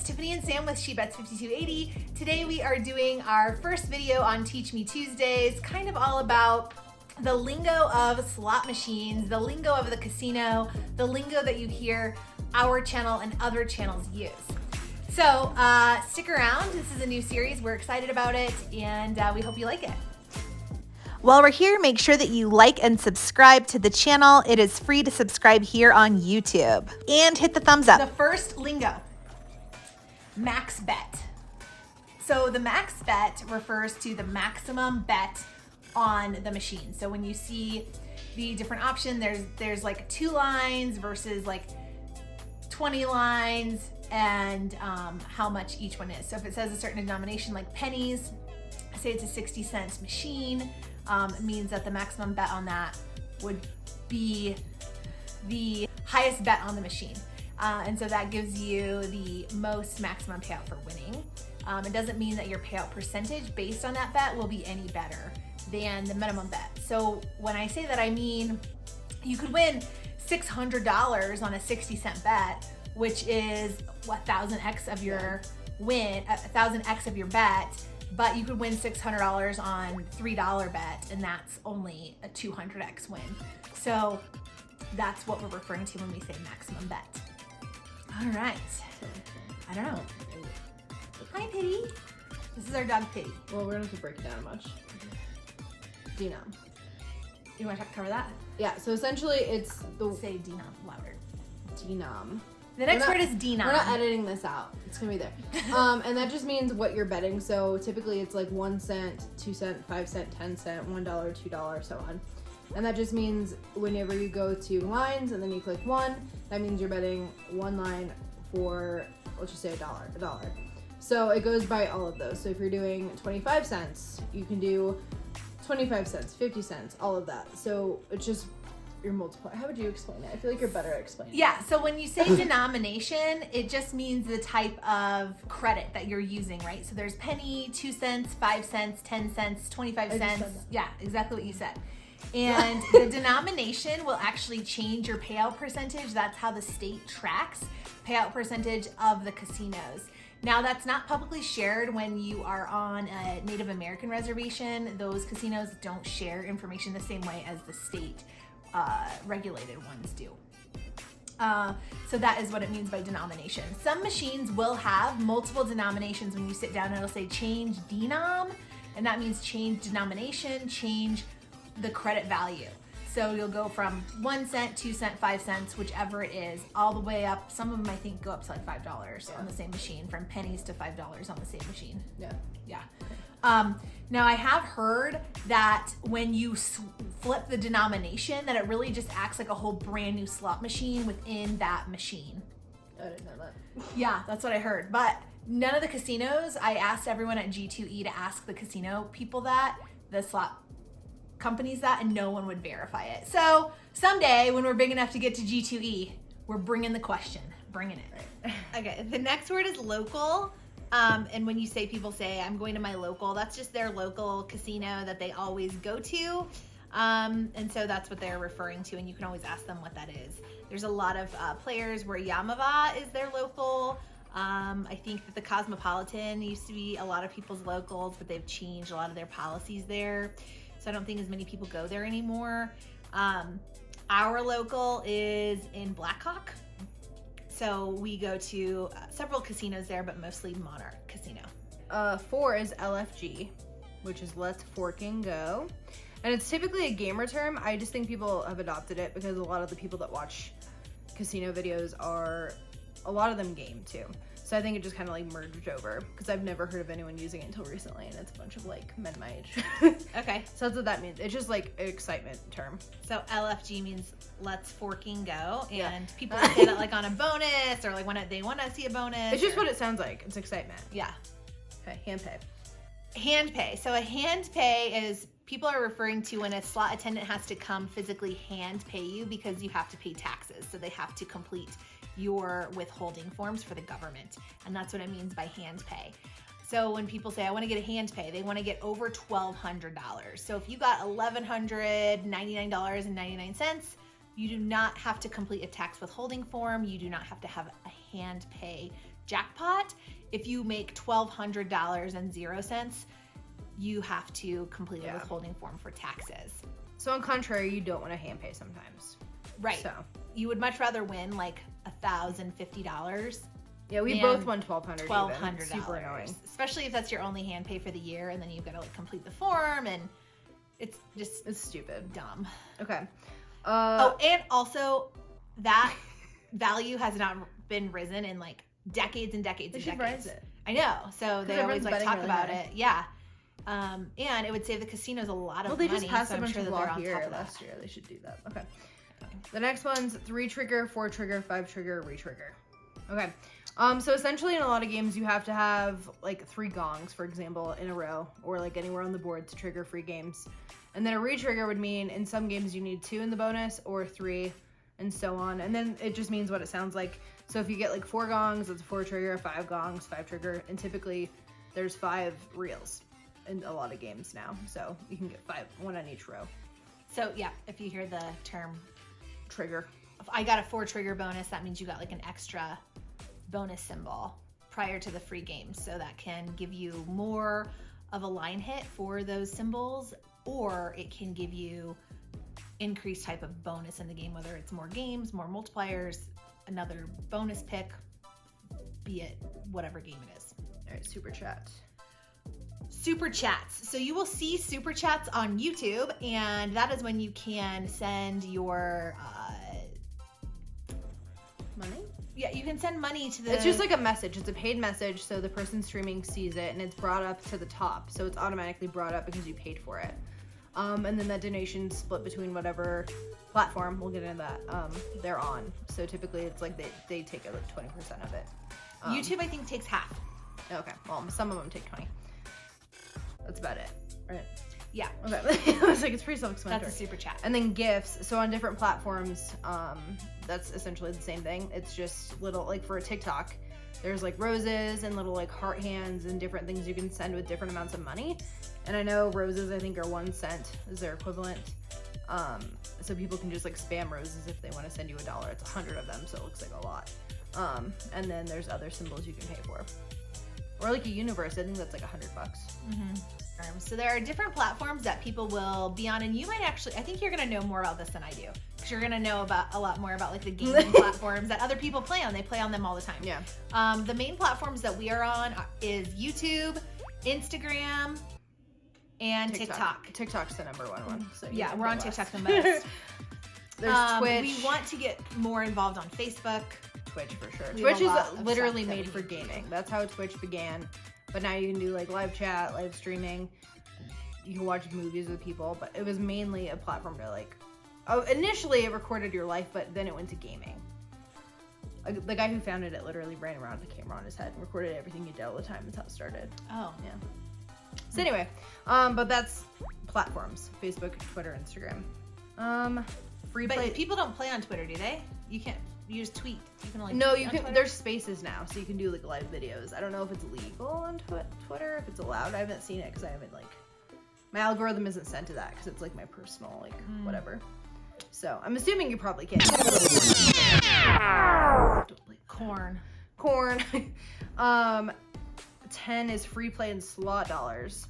it's Tiffany and Sam with SheBets 5280. Today we are doing our first video on Teach Me Tuesdays, kind of all about the lingo of slot machines, the lingo of the casino, the lingo that you hear our channel and other channels use. So stick around, this is a new series, we're excited about it, and we hope you like it. While we're here, make sure that you like and subscribe to the channel. It is free to subscribe here on YouTube. And hit the thumbs up. The first lingo, max bet. So the max bet refers to the maximum bet on the machine. So when you see the different option, there's like 2 lines versus like 20 lines and how much each one is. So if it says a certain denomination like pennies, say it's a 60-cent machine, it means that the maximum bet on that would be the highest bet on the machine. And so that gives you the most maximum payout for winning. It doesn't mean that your payout percentage based on that bet will be any better than the minimum bet. So when I say that, I mean you could win $600 on a 60-cent bet, which is 1,000x of your win, 1,000x of your bet. But you could win $600 on $3 bet, and that's only a 200x win. So that's what we're referring to when we say maximum bet. All right. I don't know. Hi, Pitty. This is our dog, Pitty. Well, we're gonna have to break it down a bunch. Denom. You want to cover that? Yeah. So essentially, it's the say denom louder. Denom. The next word is denom. We're not editing this out. It's gonna be there. And that just means what you're betting. So typically it's like 1 cent, 2 cent, 5 cent, 10 cent, $1, $2, so on. And that just means whenever you go to lines and then you click 1, that means you're betting 1 line for, let's just say $1. So it goes by all of those. So if you're doing 25 cents, you can do 25 cents, 50 cents, all of that. So it's just your multiplier. How would you explain it? I feel like you're better at explaining it. Yeah, so when you say denomination, it just means the type of credit that you're using, right? So there's penny, 2 cents, 5 cents, 10 cents, 25 cents. Yeah, exactly what you said. And the denomination will actually change your payout percentage. That's how the state tracks payout percentage of the casinos. Now, that's not publicly shared when you are on a Native American reservation. Those casinos don't share information the same way as the state regulated ones do. So that is what it means by denomination. Some machines will have multiple denominations. When you sit down, it'll say change denom, and that means change denomination, change the credit value. So you'll go from 1 cent, 2 cent, 5 cents, whichever it is, all the way up. Some of them I think go up to like $5 on the same machine, from pennies to $5 on the same machine. Yeah. Now I have heard that when you flip the denomination, that it really just acts like a whole brand new slot machine within that machine. I didn't know that. Yeah, that's what I heard. But none of the casinos, I asked everyone at G2E to ask the casino people that, the slot companies that, and no one would verify it. So someday when we're big enough to get to G2E, we're bringing the question, bringing it. Right. Okay, the next word is local. And when you say, people say, I'm going to my local, that's just their local casino that they always go to. And so that's what they're referring to, and you can always ask them what that is. There's a lot of players where Yamava is their local. I think that the Cosmopolitan used to be a lot of people's locals, but they've changed a lot of their policies there. So I don't think as many people go there anymore. Our local is in Blackhawk. So we go to several casinos there, but mostly Monarch Casino. 4 is LFG, which is Let's Forking Go. And it's typically a gamer term. I just think people have adopted it because a lot of the people that watch casino videos are, a lot of them game too. So I think it just kind of like merged over, because I've never heard of anyone using it until recently, and it's a bunch of like men my age. Okay. So that's what that means. It's just like an excitement term. So LFG means Let's Forking Go, and people say that like on a bonus, or like when they want to see a bonus. It's just what it sounds like. It's excitement. Yeah. Okay, hand pay. Hand pay. So a hand pay is, people are referring to when a slot attendant has to come physically hand pay you because you have to pay taxes. So they have to complete your withholding forms for the government. And that's what it means by hand pay. So when people say, I want to get a hand pay, they want to get over $1,200. So if you got $1,199.99, You do not have to complete a tax withholding form. You do not have to have a hand pay jackpot. If you make $1,200.00, you have to complete a withholding form for taxes. So on contrary, you don't want to hand pay sometimes. Right. So you would much rather win like $1,050. Yeah, we both won $1,200. $1,200. Super annoying. Especially if that's your only hand pay for the year, and then you've got to like complete the form, and it's stupid. Dumb. Okay. And also that value has not been risen in like decades and decades and decades. They should rise it. I know. So they always like talk really about high. it. Yeah. And it would save the casinos a lot of money. Well, they just passed so a bunch of law here of last year. They should do that. Okay. The next one's 3 trigger, 4 trigger, 5 trigger, retrigger. Okay. So essentially in a lot of games you have to have like 3 gongs, for example, in a row, or like anywhere on the board to trigger free games. And then a retrigger would mean in some games you need 2 in the bonus or 3 and so on. And then it just means what it sounds like. So if you get like 4 gongs, it's a 4 trigger, 5 gongs, 5 trigger, and typically there's 5 reels in a lot of games now. So you can get 5, 1 on each row. So yeah, if you hear the term trigger, if I got a 4 trigger bonus, that means you got like an extra bonus symbol prior to the free games. So that can give you more of a line hit for those symbols, or it can give you increased type of bonus in the game, whether it's more games, more multipliers, another bonus pick, be it whatever game it is. All right, super chat. Super chats. So you will see super chats on YouTube, and that is when you can send your money? Yeah, you can send money to the... It's just like a message. It's a paid message, so the person streaming sees it, and it's brought up to the top. So it's automatically brought up because you paid for it. And then that donation split between whatever platform, we'll get into that, they're on. So typically it's like they take like 20% of it. YouTube, I think, takes half. Okay, well, some of them take 20. That's about it, right? Yeah. Okay. I was like, it's pretty self-explanatory. That's a super chat. And then gifts. So on different platforms, that's essentially the same thing. It's just little, like for a TikTok, there's like roses and little like heart hands and different things you can send with different amounts of money. And I know roses, I think, are 1 cent is their equivalent. So people can just like spam roses if they want to send you $1. It's 100 of them, so it looks like a lot. And then there's other symbols you can pay for. Or like a universe, I think that's like $100. Mm-hmm. So there are different platforms that people will be on, and you might actually, I think you're going to know more about this than I do, because you're going to know about a lot more about like the gaming platforms that other people play on. They play on them all the time. Yeah. The main platforms that we are on is YouTube, Instagram, and TikTok. TikTok's the number one. So yeah, we're on TikTok the most. There's Twitch. We want to get more involved on Facebook. Twitch for sure. Twitch is literally made for gaming. That's how Twitch began. But now you can do like live chat, live streaming. You can watch movies with people, but it was mainly a platform to like, initially it recorded your life, but then it went to gaming. Like, the guy who founded it literally ran around with a camera on his head and recorded everything he did all the time. That's how it started. Oh. Yeah. So anyway, but that's platforms: Facebook, Twitter, Instagram. Free play. But people don't play on Twitter, do they? You can't. You just tweet. You can like. No, you can. There's spaces now, so you can do like live videos. I don't know if it's legal on Twitter, if it's allowed. I haven't seen it because I haven't like. My algorithm isn't sent to that because it's like my personal like whatever. So I'm assuming you probably can. Corn. 10 is free play and slot dollars.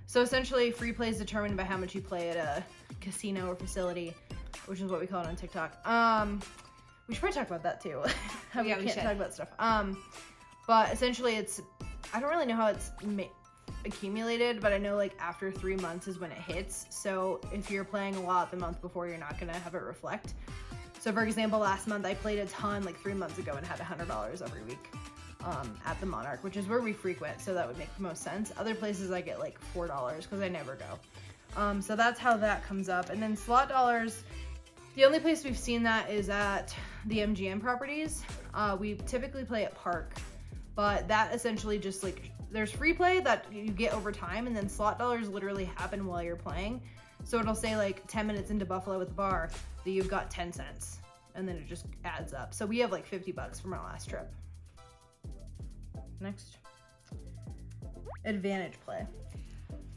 So essentially, free play is determined by how much you play at a casino or facility, which is what we call it on TikTok. We should probably talk about that too. We can't talk about stuff. But essentially, I don't really know how it's accumulated, but I know like after 3 months is when it hits. So if you're playing a lot the month before, you're not gonna have it reflect. So for example, last month I played a ton like 3 months ago and had $100 every week at the Monarch, which is where we frequent, so that would make the most sense. Other places I get like $4 because I never go. So that's how that comes up. And then slot dollars, the only place we've seen that is at the MGM properties. We typically play at Park, but that essentially just like, there's free play that you get over time, and then slot dollars literally happen while you're playing. So it'll say like 10 minutes into Buffalo at the bar that you've got 10 cents, and then it just adds up. So we have like $50 from our last trip. Next. Advantage play.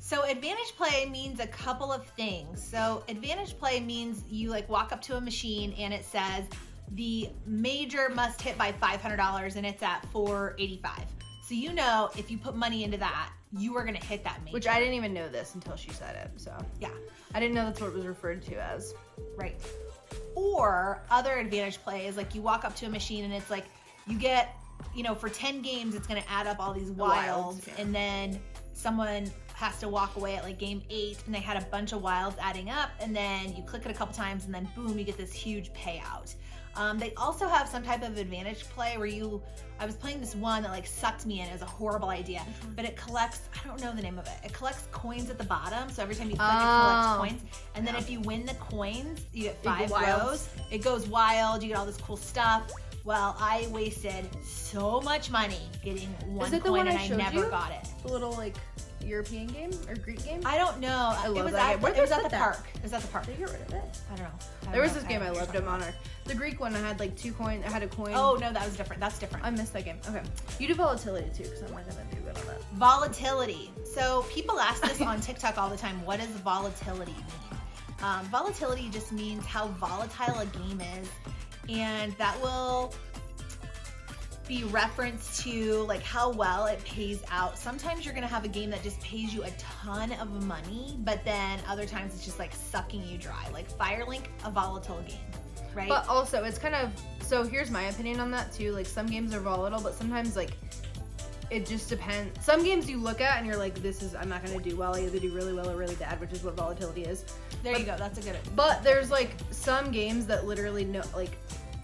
So advantage play means a couple of things. So advantage play means you like walk up to a machine and it says the major must hit by $500 and it's at $485. So you know if you put money into that, you are gonna hit that major. Which I didn't even know this until she said it, so. Yeah. I didn't know that's what it was referred to as. Right. Or other advantage play is like you walk up to a machine and it's like you get, you know, for 10 games it's gonna add up all these wilds yeah. and then someone has to walk away at like game 8 and they had a bunch of wilds adding up and then you click it a couple times and then boom, you get this huge payout. They also have some type of advantage play where I was playing this one that like sucked me in. It was a horrible idea, but it collects, I don't know the name of it. It collects coins at the bottom. So every time you click it collects coins. And then if you win the coins, you get 5 rows. It goes wild. You get all this cool stuff. Well, I wasted so much money getting one coin and I never got it. The little like European game or Greek game? I don't know. I love it was that game. It was at the park. It was at the park. Did they get rid of it? I don't know. There was this game I loved at Monarch. The Greek one, I had like 2 coins. I had a coin. Oh no, that was different. That's different. I missed that game. Okay. You do volatility too, because I'm not gonna do good on that. Volatility. So people ask this on TikTok all the time. What does volatility mean? Volatility just means how volatile a game is, and that will be reference to like how well it pays out. Sometimes you're gonna have a game that just pays you a ton of money, but then other times it's just like sucking you dry. Like Firelink, a volatile game, right? But also it's kind of, so here's my opinion on that too. Like some games are volatile, but sometimes like it just depends. Some games you look at and you're like, I'm not gonna do well. I either do really well or really bad, which is what volatility is. There you go, that's a good one. But there's like some games that literally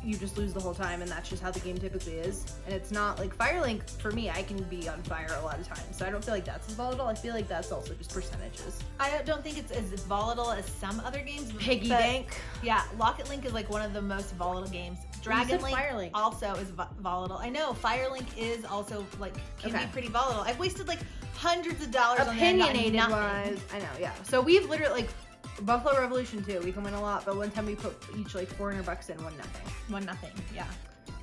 you just lose the whole time, and that's just how the game typically is. And it's not like Firelink, for me, I can be on fire a lot of times, so I don't feel like that's as volatile. I feel like that's also just percentages. I don't think it's as volatile as some other games. Piggy Bank. Yeah, Locket Link is like one of the most volatile games. Dragon Link also is volatile. I know, Firelink is also like, can be pretty volatile. I've wasted like hundreds of dollars on that. Opinionated wise, I know, yeah. So we've literally, like, Buffalo Revolution 2, we can win a lot, but one time we put each like $400 in, 1-0. 1-0, yeah.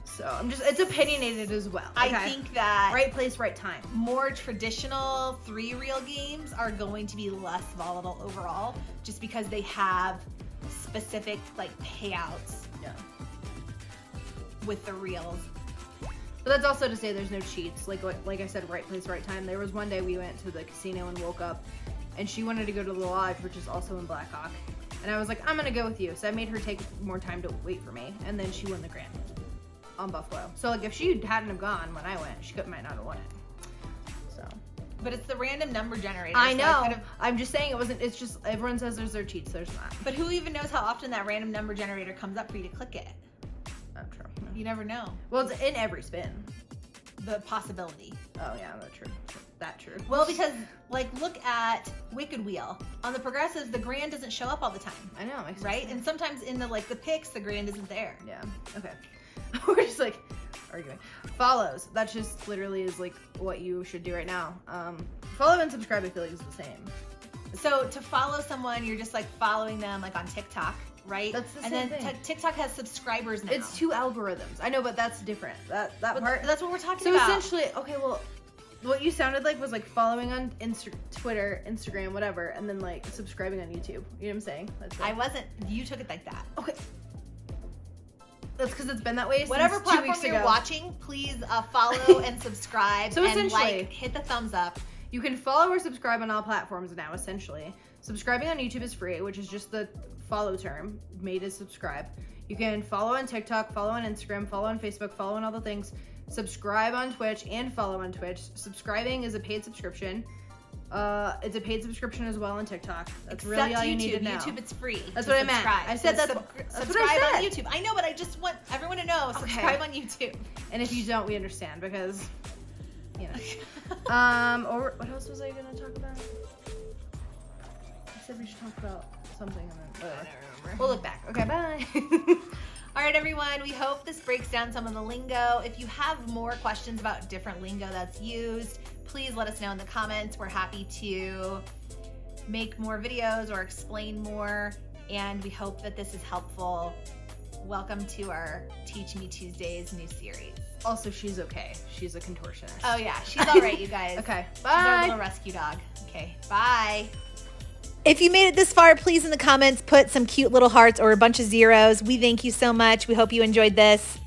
So it's opinionated as well. Okay. I think that right place, right time. More traditional 3-reel games are going to be less volatile overall, just because they have specific like payouts. Yeah. With the reels. But that's also to say there's no cheats. Like I said, right place, right time. There was one day we went to the casino and woke up, and she wanted to go to the lodge, which is also in Blackhawk. And I was like, I'm gonna go with you. So I made her take more time to wait for me, and then she won the grand on Buffalo. So like if she hadn't have gone when I went, she might not have won it. So. But it's the random number generator. I know. So I'm just saying it wasn't. It's just everyone says there's cheats. There's not. But who even knows how often that random number generator comes up for you to click it? Not true. No. You never know. Well, it's in every spin. The possibility. Oh yeah, that's true. That true. Well, because like look at Wicked Wheel. On the progressives, the grand doesn't show up all the time. I know, right? And sometimes in the picks, the grand isn't there. Yeah. Okay. We're just like arguing. Follows. That just literally is like what you should do right now. Follow and subscribe, I feel like is the same. So to follow someone, you're just like following them like on TikTok, right? That's the same thing. And then TikTok has subscribers now. It's 2 algorithms. I know, but that's different. That part. That's what we're talking about. So essentially, okay, well, what you sounded like was like following on Twitter, Instagram, whatever, and then like subscribing on YouTube. You know what I'm saying? That's like, I wasn't. You took it like that. Okay. That's because it's been that way Whatever since platform 2 weeks you're ago. watching, please follow and subscribe. So and essentially, hit the thumbs up. You can follow or subscribe on all platforms now, essentially. Subscribing on YouTube is free, which is just the follow term made as subscribe. You can follow on TikTok, follow on Instagram, follow on Facebook, follow on all the things. Subscribe on Twitch and follow on Twitch. Subscribing is a paid subscription. It's a paid subscription as well on TikTok. That's really all you need to know. YouTube, it's free. That's what I meant. I said that's subscribe what I on YouTube. I know, but I just want everyone to know. Subscribe on YouTube. And if you don't, we understand because, you know. Or what else was I gonna talk about? I said we should talk about something and then I don't remember. We'll look back. Okay, bye. All right, everyone, we hope this breaks down some of the lingo. If you have more questions about different lingo that's used, please let us know in the comments. We're happy to make more videos or explain more, and we hope that this is helpful welcome to our Teach Me Tuesdays new series. Also, she's okay. She's a contortionist. Oh yeah, she's all right, you guys. Okay, She's our bye. little rescue dog. Okay, bye. If you made it this far, please in the comments put some cute little hearts or a bunch of zeros. We thank you so much. We hope you enjoyed this.